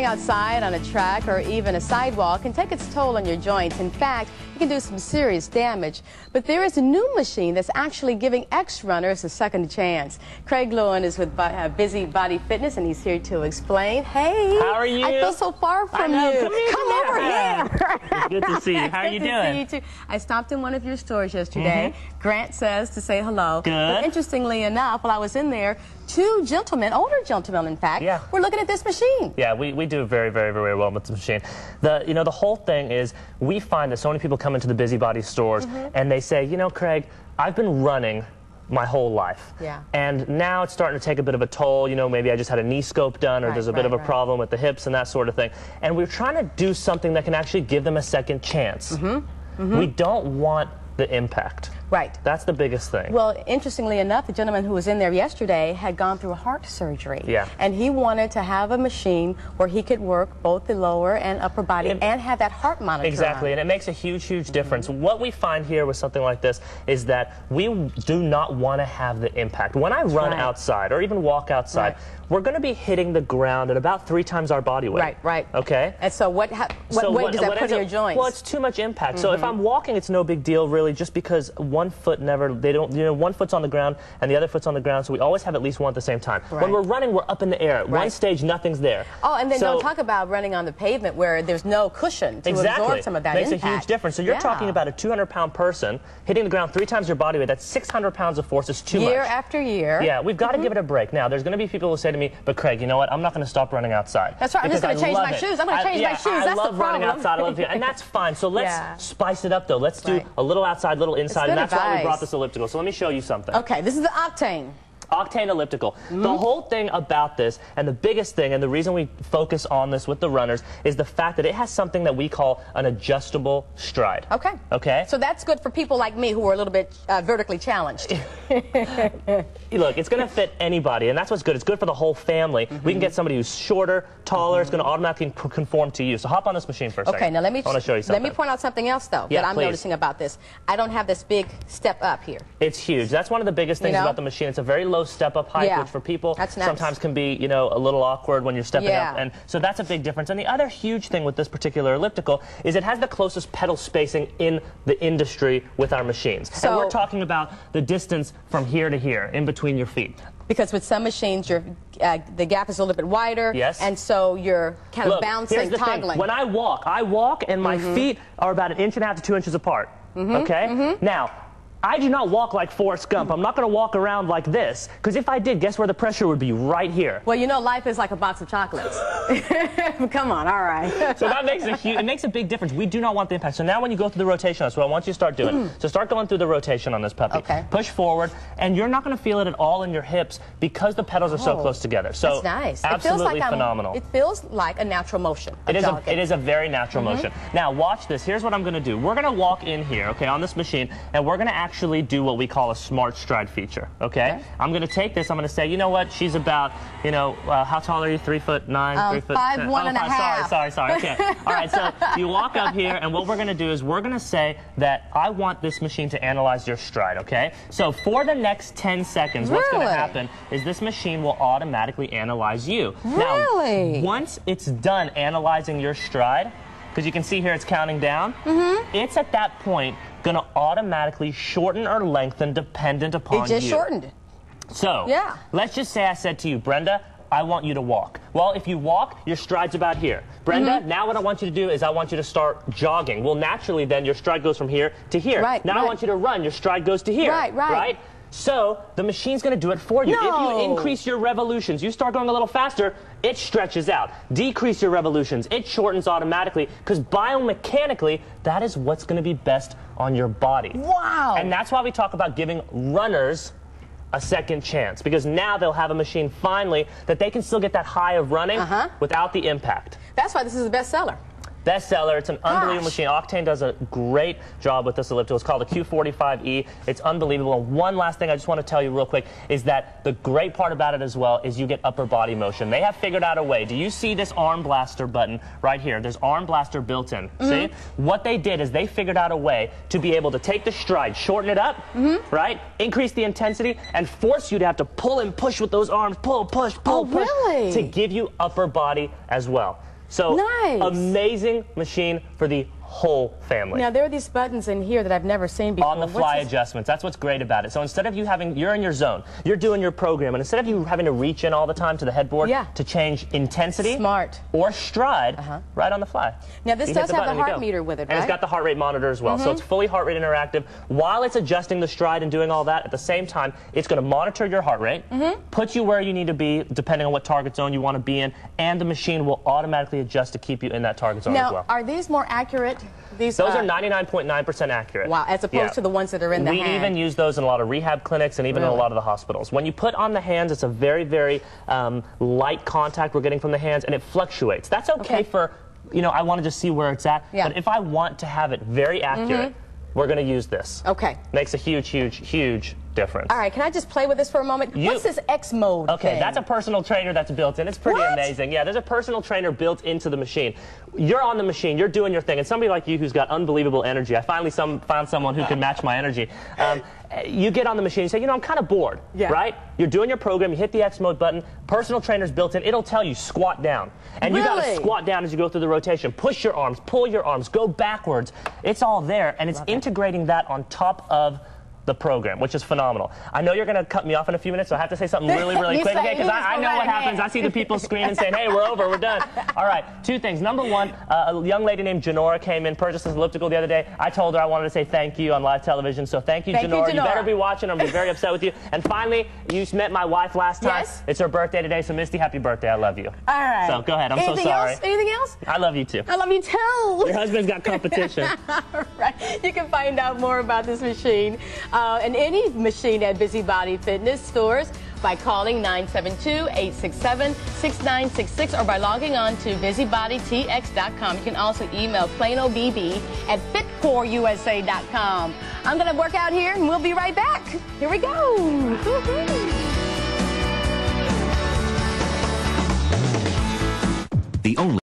Running outside on a track or even a sidewalk can take its toll on your joints. In fact, it can do some serious damage. But there is a new machine that's actually giving ex-runners a second chance. Craig Lewin is with Busy Body Fitness, and he's here to explain. Hey, how are you? I feel so far from you. Come over here. It's good to see you. How are you doing? Good to see you too. I stopped in one of your stores yesterday. Grant says to say hello. Good. But interestingly enough, while I was in there, two gentlemen, older gentlemen in fact, were looking at this machine. Yeah, we do very well with the machine. The whole thing is, we find that so many people come into the Busy Body stores and they say, you know, Craig, I've been running my whole life. And now it's starting to take a bit of a toll. You know, maybe I just had a knee scope done, or there's a bit of a problem with the hips and that sort of thing. And we're trying to do something that can actually give them a second chance. We don't want the impact. Right. That's the biggest thing. Well, interestingly enough, the gentleman who was in there yesterday had gone through heart surgery. And he wanted to have a machine where he could work both the lower and upper body and have that heart monitor Exactly, and it makes a huge difference. What we find here with something like this is that we do not want to have the impact. When I run outside or even walk outside, we're going to be hitting the ground at about 3 times our body weight. Okay? And so what weight does that put in your joints? Well, it's too much impact. So if I'm walking, it's no big deal, really, just because one foot one foot's on the ground and the other foot's on the ground, so we always have at least one at the same time. When we're running, we're up in the air. At one stage, nothing's there. Oh, and then don't talk about running on the pavement where there's no cushion to absorb some of that impact. Makes a huge difference. So you're talking about a 200-pound person hitting the ground 3 times your body weight. That's 600 pounds of force. It's too much. Year after year. Yeah, we've got to give it a break. Now, there's going to be people who say to me, but Craig, you know what? I'm not going to stop running outside. That's right. I'm just going to change my shoes. I'm going to change my shoes. That's the problem. I love running outside. I love it. And that's fine. So let's spice it up, though. Let's do a little outside, little inside. And that's why we brought this elliptical. So let me show you something. Okay, this is the Octane. Octane elliptical. The whole thing about this, and the biggest thing, and the reason we focus on this with the runners, is the fact that it has something that we call an adjustable stride. Okay? So that's good for people like me who are a little bit vertically challenged. Look, it's going to fit anybody, and that's what's good. It's good for the whole family. We can get somebody who's shorter, taller. It's going to automatically conform to you. So hop on this machine for a second. Okay, now let me I want to show you something. Let me point out something else, though, that I'm noticing about this. I don't have this big step up here. It's huge. That's one of the biggest things about the machine. It's a very low step-up height, which for people sometimes can be, you know, a little awkward when you're stepping up. And so that's a big difference. And the other huge thing with this particular elliptical is it has the closest pedal spacing in the industry with our machines. So we're talking about the distance from here to here, in between your feet. Because with some machines, the gap is a little bit wider, and so you're kind of bouncing, toggling. When I walk, and my feet are about 1.5 inches to 2 inches apart. Okay? Now, I do not walk like Forrest Gump. I'm not going to walk around like this, because if I did, guess where the pressure would be? Right here. Well, you know, life is like a box of chocolates. Come on, all right. So that makes a big difference. We do not want the impact. So now when you go through the rotation, that's what I want you to start doing. So start going through the rotation on this puppy. Push forward, and you're not going to feel it at all in your hips because the pedals are so close together. So that's nice. Absolutely phenomenal. It feels like a natural motion. It is a very natural motion. Now watch this. Here's what I'm going to do. We're going to walk in here, okay, on this machine, and we're going to actually do what we call a smart stride feature, okay? I'm going to take this, I'm going to say, you know what, she's about, you know, how tall are you? 3'9", 5'1.5". Sorry, okay. All right, so you walk up here, and what we're going to do is we're going to say that I want this machine to analyze your stride, okay? So for the next 10 seconds, what's going to happen is this machine will automatically analyze you. Now, once it's done analyzing your stride, because you can see here it's counting down, it's at that point going to automatically shorten or lengthen dependent upon you. It just shortened. So, let's just say I said to you, Brenda, I want you to walk. Well, if you walk, your stride's about here. Brenda, now what I want you to do is I want you to start jogging. Well, naturally, then your stride goes from here to here. Now I want you to run. Your stride goes to here. Right? So the machine's going to do it for you. If you increase your revolutions, you start going a little faster, it stretches out. Decrease your revolutions, it shortens automatically, because biomechanically, that is what's going to be best on your body. Wow! And that's why we talk about giving runners a second chance, because now they'll have a machine finally that they can still get that high of running without the impact. That's why this is a bestseller. Bestseller. It's an unbelievable machine. Octane does a great job with this elliptical. It's called the Q45E. It's unbelievable. And one last thing I just want to tell you real quick is that the great part about it as well is you get upper body motion. They have figured out a way. Do you see this arm blaster button right here? There's arm blaster built in. See? What they did is they figured out a way to be able to take the stride, shorten it up, right? Increase the intensity, and force you to have to pull and push with those arms. Pull, push, pull, push. Really? To give you upper body as well. So nice. Amazing machine for the whole family. Now, there are these buttons in here that I've never seen before. On the fly adjustments. That's what's great about it. So instead of you're in your zone, you're doing your program, and instead of you having to reach in all the time to the headboard to change intensity or stride, right on the fly. Now, this does have the heart meter with it, right? And it's got the heart rate monitor as well. So it's fully heart rate interactive. While it's adjusting the stride and doing all that, at the same time, it's going to monitor your heart rate, put you where you need to be, depending on what target zone you want to be in, and the machine will automatically adjust to keep you in that target zone as well. Now, are these more accurate? Those are 99.9% accurate. Wow, as opposed to the ones that are in the hand. We even use those in a lot of rehab clinics and even in a lot of the hospitals. When you put on the hands, it's a very, very light contact we're getting from the hands, and it fluctuates. That's okay for, I want to just see where it's at. But if I want to have it very accurate, we're going to use this. Okay. Makes a huge, huge, huge difference. All right, can I just play with this for a moment? What's this X mode thing? That's a personal trainer that's built in. It's pretty amazing. Yeah, there's a personal trainer built into the machine. You're on the machine, you're doing your thing, and somebody like you who's got unbelievable energy, I finally found someone who can match my energy. You get on the machine and say, I'm kind of bored, right? You're doing your program, you hit the X mode button, personal trainer's built in, it'll tell you squat down. And you got to squat down as you go through the rotation. Push your arms, pull your arms, go backwards. It's all there, and it's integrating that on top of the program, which is phenomenal. I know you're going to cut me off in a few minutes, so I have to say something really, really quick, because I know what happens. I see the people screaming, saying, hey, we're over, we're done. All right, two things. Number one, a young lady named Janora came in, purchased this elliptical the other day. I told her I wanted to say thank you on live television, so thank you, Janora. You better be watching. I'm very upset with you. And finally, you met my wife last time. Yes. It's her birthday today, so Misty, happy birthday. I love you. All right. So go ahead. I'm so sorry. Anything else? I love you, too. I love you, too. Your husband's got competition. All right. You can find out more about this machine and any machine at Busybody Fitness stores by calling 972-867-6966 or by logging on to busybodytx.com. You can also email plainobb@fitcoreusa.com. I'm going to work out here, and we'll be right back. Here we go. The only